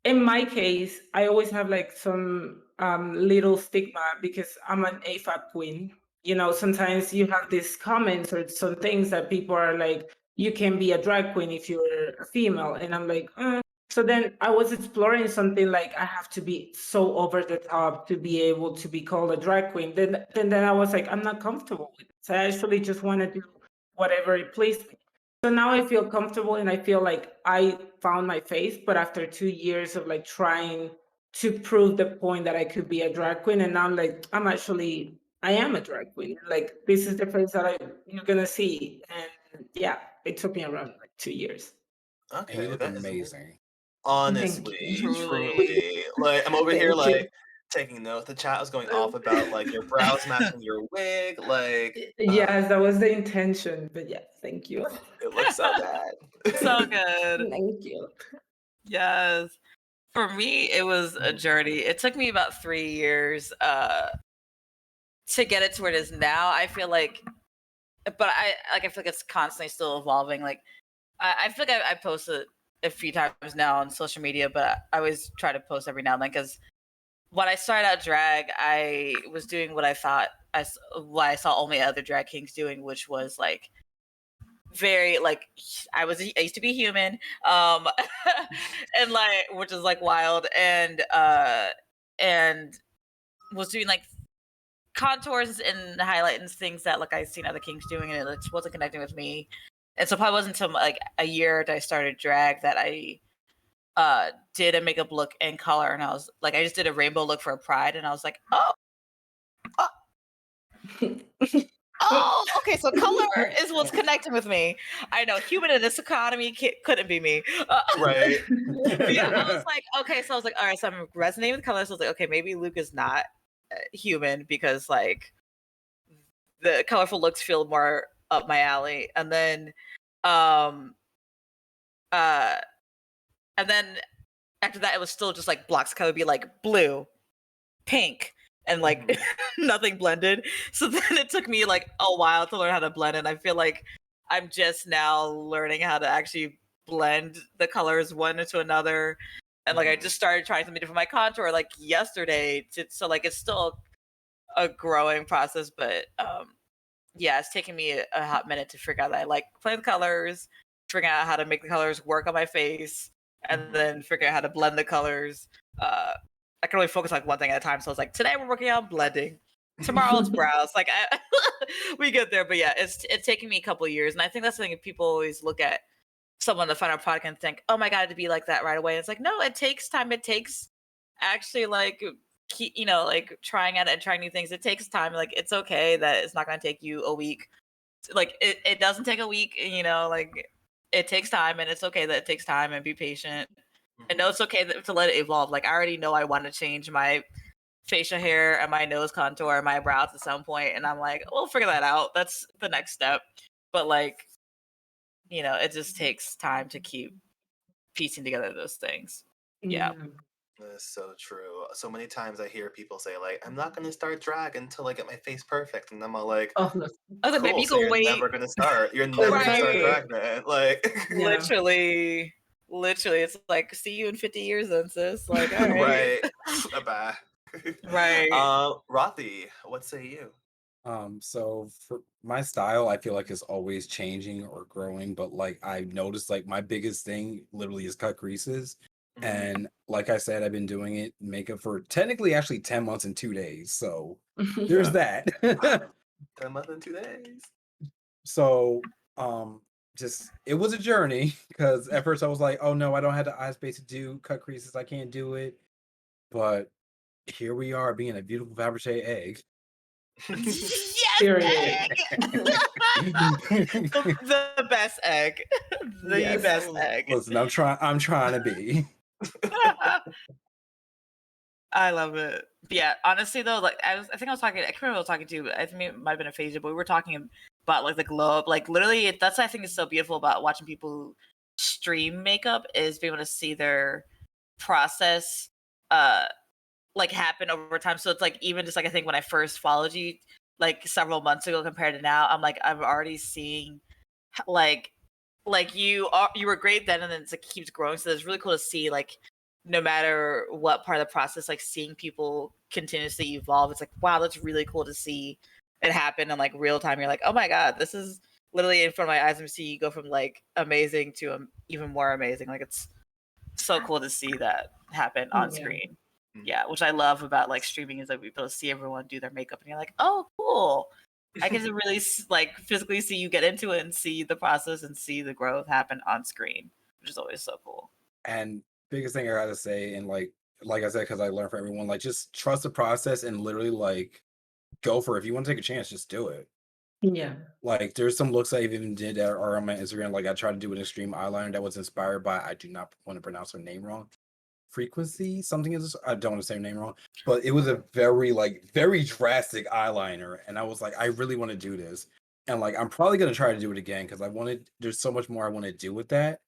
in my case, I always have like some little stigma because I'm an AFAB queen. You know, sometimes you have these comments or some things that people are like, you can be a drag queen if you're a female. And I'm like, So then I was exploring something like I have to be so over the top to be able to be called a drag queen. Then I was like, I'm not comfortable with it. So I actually just want to do whatever it pleased me. So now I feel comfortable and I feel like I found my face, but after 2 years of like trying to prove the point that I could be a drag queen, and now I'm like, I am a drag queen. Like this is the face that you're gonna see. And yeah, it took me around like 2 years. and you Okay, look that is amazing. Thank honestly, you. Truly. truly. Like I'm over here Thank you. like taking notes. The chat was going off about like your brows matching your wig. Like, Yes, that was the intention, but yeah, thank you. it looks so So good. good. Thank you. Yes. For me, it was a journey. It took me about 3 years to get it to where it is now. I feel like, but I feel like it's constantly still evolving. Like I feel like I posted a few times now on social media, but I always try to post every now and then because when I started out drag, I was doing what I thought what I saw only other drag kings doing, which was like very like I used to be human, and like which is like wild, and was doing like contours and highlighting things that like I seen other kings doing, and it just wasn't connecting with me. And so probably wasn't until like a year that I started drag that I did a makeup look and color, and I was like, I just did a rainbow look for a pride, and I was like, oh, okay, so color is what's connecting with me. I know human in this economy couldn't be me. Right. Yeah, I was like, okay, so I was like, all right, so I'm resonating with color. So I was like, okay, maybe Luke is not human because like the colorful looks feel more up my alley. Um, uh, and then after that, it was still just like blocks. Color would be like blue, pink, and like nothing blended. So then it took me like a while to learn how to blend, and I feel like I'm just now learning how to actually blend the colors one into another. And like I just started trying something different for my contour like yesterday. So like it's still a growing process, but yeah, it's taken me a hot minute to figure out that I like playing with colors, figuring out how to make the colors work on my face, and then figuring out how to blend the colors. I can only focus on one thing at a time. So I was like, today we're working on blending. Tomorrow it's brows. Like we get there, but yeah, it's taken me a couple of years, and I think that's something people always look at someone in the final product and think, oh my god, to be like that right away. And it's like, no, it takes time. It takes actually like like trying at it and trying new things. It takes time. Like it's okay that it's not going to take you a week. Like it doesn't take a week. Like it takes time, and it's okay that it takes time, and be patient. And know it's okay to let it evolve. Like I already know I want to change my facial hair and my nose contour and my brows at some point, and I'm like, we'll figure that out. That's the next step. But like, it just takes time to keep piecing together those things. Yeah. That's so true. So many times I hear people say like, "I'm not gonna start drag until I get my face perfect," and I'm all like, Oh, no. I was like, maybe "Cool, you so can you're wait. never gonna start. You're never gonna start Exactly. drag, man." Like, Yeah. Literally, it's like, see you in 50 years then, sis. Like, all right. right. Bye. Right. Rothy, what say you? So for my style, I feel like it's always changing or growing, but like I've noticed like my biggest thing literally is cut creases. Mhm. And like I said, I've been doing it makeup for technically actually 10 months and 2 days. So there's that. 10 months and 2 days. So just it was a journey because at first I was like, oh no, I don't have the eye space to do cut creases, I can't do it. But here we are being a beautiful Fabergé egg. Yes, Period. egg. the best egg. The Yes. best egg. Listen, I'm trying to be. I love it. But yeah, honestly though, like I think I was talking. I can't remember who I was talking to. I think it might have been a Phasia, but we were talking about like the glow up. Like literally, that's what I think is so beautiful about watching people stream makeup is being able to see their process, like happen over time. So it's like even just like I think when I first followed you, like several months ago compared to now, I'm already seeing like you were great then, and then it keeps growing. So it's really cool to see like no matter what part of the process, like seeing people continuously evolve. It's like, wow, that's really cool to see it happen in like real time. You're like, oh my god, this is literally in front of my eyes. And see you go from like amazing to even more amazing. Like it's so cool to see that happen on screen. Yeah, which I love about like streaming is like we able to see everyone do their makeup, and you're like, oh, cool. I get to really like physically see you get into it and see the process and see the growth happen on screen, which is always so cool. And biggest thing I gotta say, and like I said, because I learned from everyone, like just trust the process and literally like go for it. If you want to take a chance, just do it. Yeah. Like there's some looks I even did that are on my Instagram. Like I tried to do an extreme eyeliner that was inspired by, I do not want to pronounce her name wrong. Frequency, something is, I don't want to say her name wrong, but it was a very drastic eyeliner. And I was like, I really want to do this. And like I'm probably gonna try to do it again because there's so much more I want to do with that.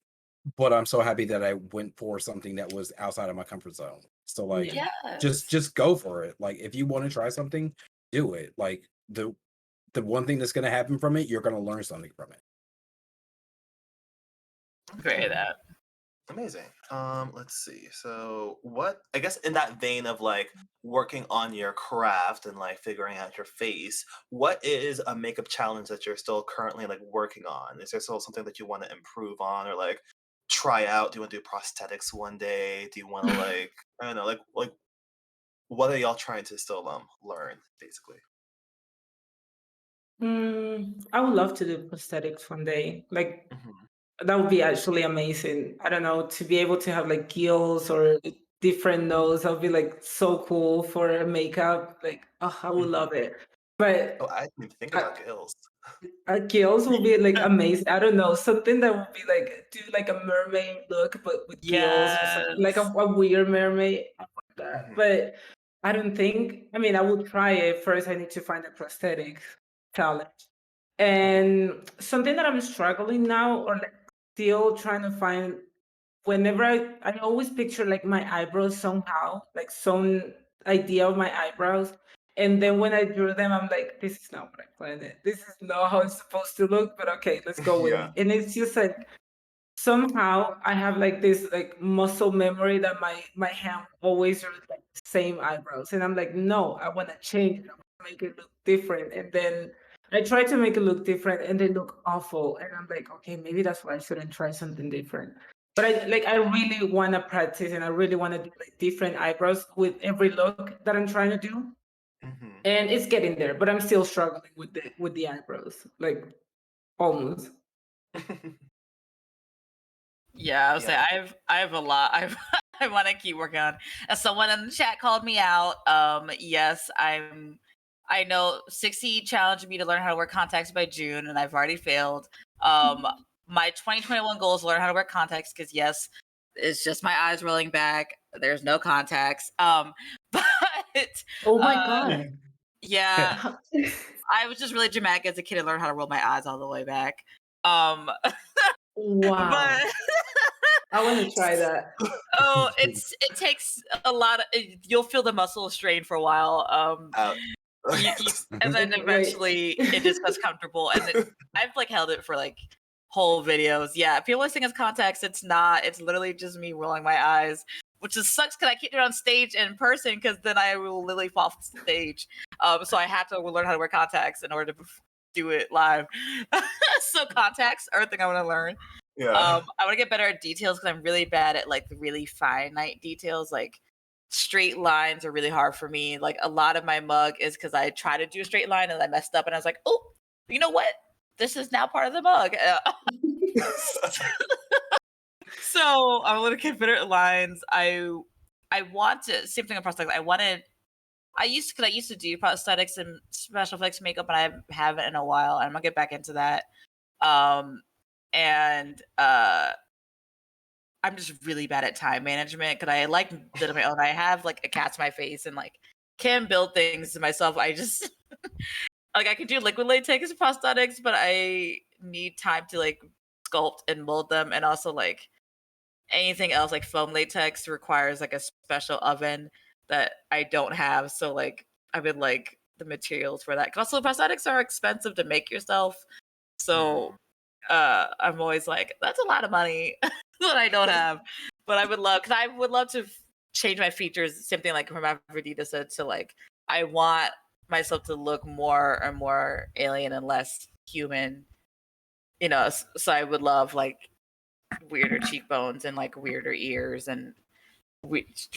But I'm so happy that I went for something that was outside of my comfort zone. So like Yeah. Yes. just go for it. Like if you want to try something, do it. Like the one thing that's gonna happen from it, you're gonna learn something from it. Great that. Amazing. Let's see. So what, I guess in that vein of like working on your craft and like figuring out your face, what is a makeup challenge that you're still currently like working on? Is there still something that you want to improve on or like try out? Do you want to do prosthetics one day? Do you want to like, I don't know, like what are y'all trying to still learn basically? I would love to do prosthetics one day. Like Mhm. that would be actually amazing. I don't know, to be able to have like gills or different nose. That would be like so cool for makeup. Like, oh, I would Mhm. love it. Oh, But I didn't even think uh, about gills. gills will be like amazing. I don't know, something that would be like do like a mermaid look, but with gills or something, like Yes. a weird mermaid. I want that. Mhm. But I don't think. I mean, I will try it first. I need to find a prosthetic challenge. And something that I'm struggling now, or like still trying to find, whenever I always picture like my eyebrows somehow, like some idea of my eyebrows. And then when I drew them, I'm like, this is not what I planned it. This is not how it's supposed to look, but okay, let's go with Yeah. it. And it's just like somehow I have like this like muscle memory that my hand always drew like the same eyebrows. And I'm like, no, I want to change it. I want to make it look different. And then I try to make it look different and they look awful. And I'm like, okay, maybe that's why I shouldn't try something different. But I really want to practice and I really want to do like different eyebrows with every look that I'm trying to do. Mhm. And it's getting there, but I'm still struggling with the eyebrows. Like almost. Yeah, I would say Yeah. I have a lot I want to keep working on. As someone in the chat called me out, yes, I know 60 challenged me to learn how to wear contacts by June, and I've already failed. My 2021 goal is to learn how to wear contacts because yes, it's just my eyes rolling back. There's no contacts. But Oh my uh, god. yeah, I was just really dramatic as a kid and learned how to roll my eyes all the way back. Um, Wow. but I want to try that. oh, it takes a lot of. You'll feel the muscle strain for a while. Out. And then eventually it just gets comfortable, and I've like held it for like whole videos. Yeah, people listening as context, it's not. It's literally just me rolling my eyes, which just sucks because I can't do it on stage in person because then I will literally fall off the stage. So I have to learn how to wear contacts in order to do it live. So contacts are a thing I want to learn. Yeah. I want to get better at details because I'm really bad at like the really finite details. Like straight lines are really hard for me. Like a lot of my mug is because I tried to do a straight line and I messed up, and I was like, oh, you know what? This is now part of the mug. So I'm a little get better at lines. I want to same thing on prosthetics. I used to do prosthetics and special effects makeup, and I haven't in a while. I'm gonna get back into that. And I'm just really bad at time management because I like did it on my own. I have like a cat to my face and like can build things to myself. I just like I can do liquid latex prosthetics, but I need time to like sculpt and mold them, and also like anything else like foam latex requires like a special oven that I don't have. So like I've been like the materials for that. 'Cause also prosthetics are expensive to make yourself. So I'm always like, that's a lot of money that I don't have. But I would love to change my features, same thing like Hermaphrodita said, to like I want myself to look more and more alien and less human. You know, so I would love like weirder cheekbones and like weirder ears and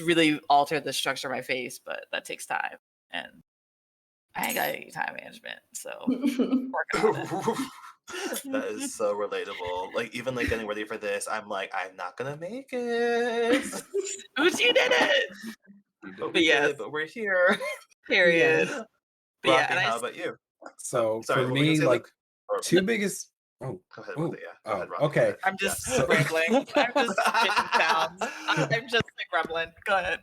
really alter the structure of my face, but that takes time, and I ain't got any time management, so working on it. That is so relatable. Like even like getting ready for this, I'm like, I'm not gonna make it. Oops, you did it. But we yes. did, but we're here. Period. Yes. But yeah, Rocky, and how about you? So Sorry, for what were you me, gonna say, like Luke? Or- two biggest. Oh, Go ahead, oh, Rocky, yeah. Go ahead, Rocky, okay. go ahead. I'm just So- rambling. I'm just spitting sounds. I'm just like rambling. Go ahead.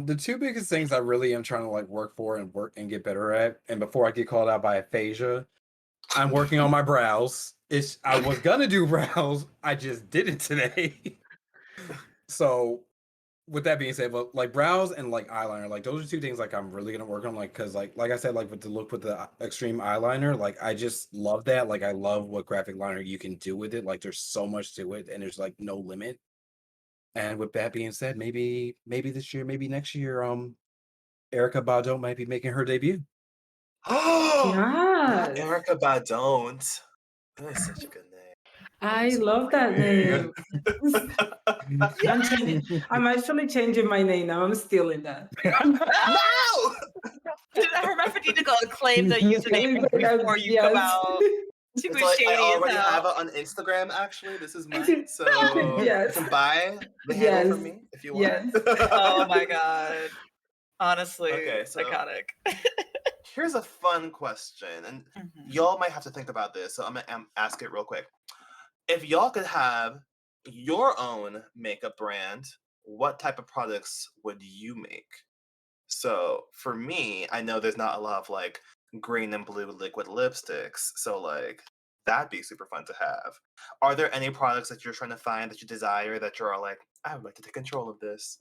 The two biggest things I really am trying to like work for and work and get better at, and before I get called out by aphasia, I'm working on my brows. I was gonna do brows, I just did it today. So with that being said, but like brows and like eyeliner, like those are two things like I'm really gonna work on, like because like I said, like with the look with the extreme eyeliner, like I just love that. Like I love what graphic liner you can do with it. Like there's so much to it, and there's like no limit. And with that being said, maybe this year, maybe next year, Erica Badu might be making her debut. Not Yes. Erica Badone. That is such a good name. I love that name. I'm actually changing my name now. I'm stealing that. No! Did Hermaphrodita go and claim the username before you come Yes. out? She It's was like shady I as already hell. have it on Instagram. Actually, this is mine, so Yes. you can buy the handle Yes. from me if you want. Yes. Oh my god. Honestly, Okay, so- iconic. Here's a fun question, and y'all might have to think about this. So I'm gonna ask it real quick. If y'all could have your own makeup brand, what type of products would you make? So for me, I know there's not a lot of like green and blue liquid lipsticks. So like that'd be super fun to have. Are there any products that you're trying to find that you desire that you're all like, I would like to take control of this?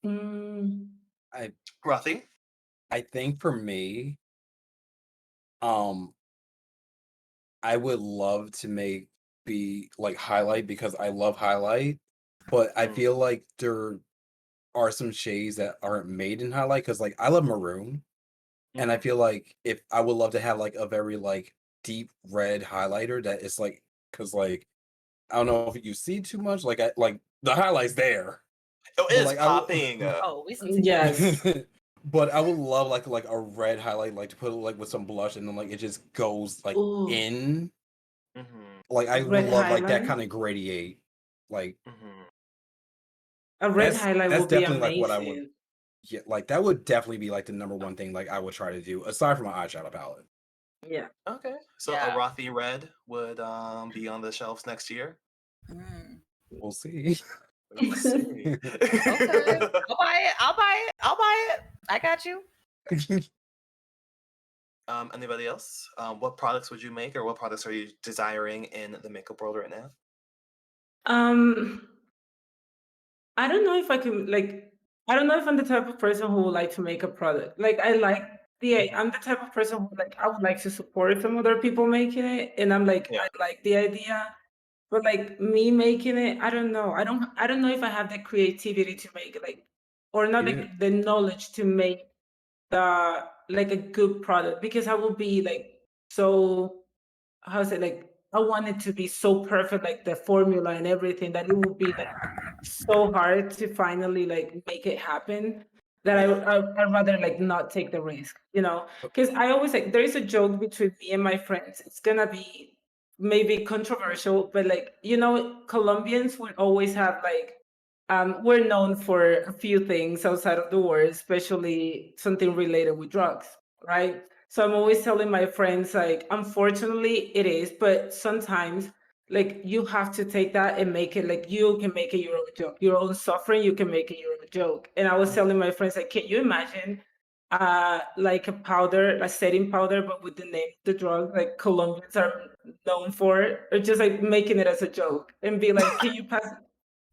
Mm, Rothy? I think for me, I would love to be like highlight because I love highlight, but I feel like there are some shades that aren't made in highlight because like I love maroon, and I feel like if I would love to have like a very like deep red highlighter that is like because like I don't know if you see too much like I like the highlight's there. Oh, But, it is like, I w- popping. Oh, we see. yes. But I would love like a red highlight like to put it like with some blush and then like it just goes like Ooh. in. Mhm, Like I Red would love like that highlight? kind of gradiate. Like mhm. A red that's highlight that's would be definitely like what I would amazing. yeah, like that would definitely be like the number one thing like I would try to do aside from my eyeshadow palette. Yeah. Okay, so Yeah. a Rothy red would be on the shelves next year. Mm. We'll see. Let's see. Okay. I'll buy it. I'll buy it. I'll buy it. I got you. Anybody else? What products would you make, or what products are you desiring in the makeup world right now? I don't know if I can like. I don't know if I'm the type of person who would like to make a product. Like I like I'm the type of person who like I would like to support some other people making it, and I'm like Yeah. I like the idea, but like me making it, I don't know. I don't know if I have the creativity to make it like, or not Yeah. the knowledge to make the like a good product because I will be like so how's it like I want it to be so perfect, like the formula and everything, that it will be like so hard to finally like make it happen that Yeah. I'd rather like not take the risk, you know? Because I always like there is a joke between me and my friends. It's gonna be maybe controversial, but like you know, Colombians would always have like we're known for a few things outside of the war, especially something related with drugs, right? So I'm always telling my friends, like, unfortunately, it is, but sometimes, like, you have to take that and make it like you can make it your own joke, your own suffering. You can make it your own joke. And I was telling my friends, like, can you imagine, like a powder, a setting powder, but with the name of the drug, like Colombians are known for, or just like making it as a joke and be like, can you pass?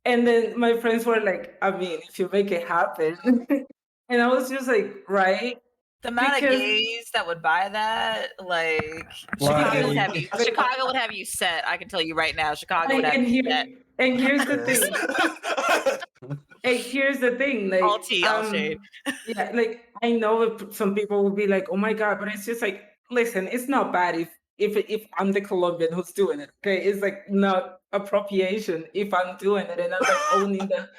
And then my friends were like, I mean, if you make it happen. And I was just like, right? The amount of Because gays that would buy that, like because Chicago would have you set. I can tell you right now, Chicago would like, have you set. and here's the Yes. thing. And here's the thing, like All tea, all shade. yeah, like I know some people will be like, oh my God, but it's just like, listen, it's not bad if I'm the Colombian who's doing it. Okay. It's like not appropriation if I'm doing it and I'm like owning the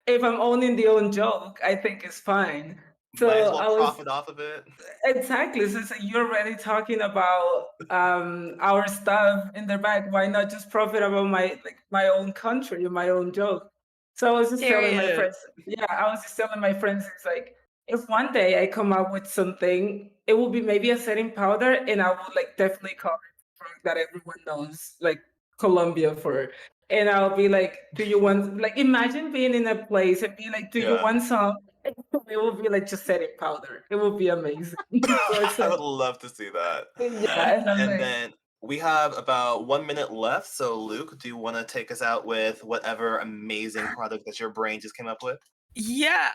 if I'm owning the own joke, I think it's fine. Might as So well I was profit off of it. exactly. So it's like you're already talking about our stuff in their back. Why not just profit about my own country, my own joke? So I was just telling my Period. friends. Yeah, I was just telling my friends. It's like if one day I come up with something, it will be maybe a setting powder, and I will like definitely call it drug that everyone knows, like Colombia for. And I'll be like, do you want like imagine being in a place and be like, do you Yeah. want some? It will be like just setting powder. It will be amazing. So it's I like, would love to see that. yeah, and I'm And like, then we have about 1 minute left. So, Luke, do you want to take us out with whatever amazing product that your brain just came up with? Yeah,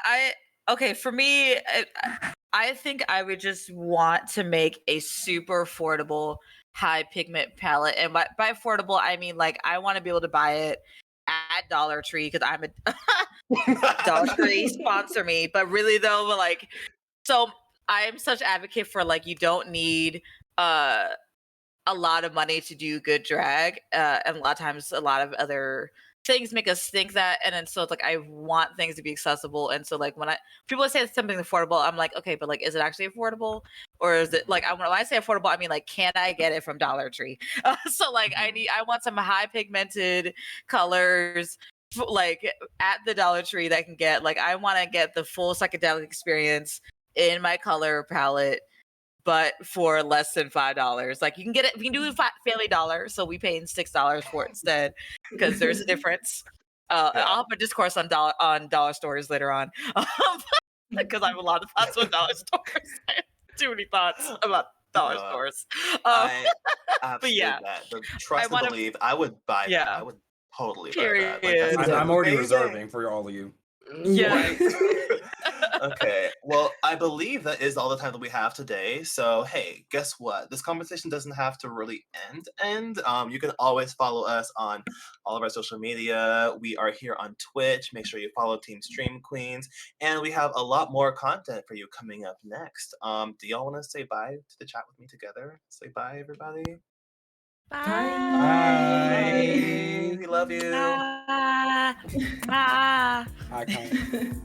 okay, for me, I think I would just want to make a super affordable high pigment palette. And by affordable, I mean like I want to be able to buy it at Dollar Tree because I'm a Dollar Tree sponsor me. But really though, like so I'm such advocate for like you don't need a lot of money to do good drag, and a lot of times a lot of other things make us think that, and then so it's like I want things to be accessible, and so like when people say something affordable, I'm like, okay, but like is it actually affordable, or is it like when I say affordable, I mean like can I get it from Dollar Tree? So like I want some high pigmented colors like at the Dollar Tree that I can get, like I want to get the full psychedelic experience in my color palette but for less than $5. Like you can get it, we can do Family Dollar, so we paying $6 for it instead because there's a difference. I'll have a discourse on dollar stores later on because I have a lot of thoughts on dollar stores. I have too many thoughts about dollar stores. I But yeah, absolutely that. The trust and believe. I would buy that. yeah. I would totally buy that. Like, Period. that I'm already amazing. reserving for all of you. Yeah. Okay. Well, I believe that is all the time that we have today. So, hey, guess what? This conversation doesn't have to really end. You can always follow us on all of our social media. We are here on Twitch. Make sure you follow Team Stream Queens. And we have a lot more content for you coming up next. Do y'all want to say bye to the chat with me together? Say bye, everybody. Bye. Bye. We love you. Bye. Bye. I kind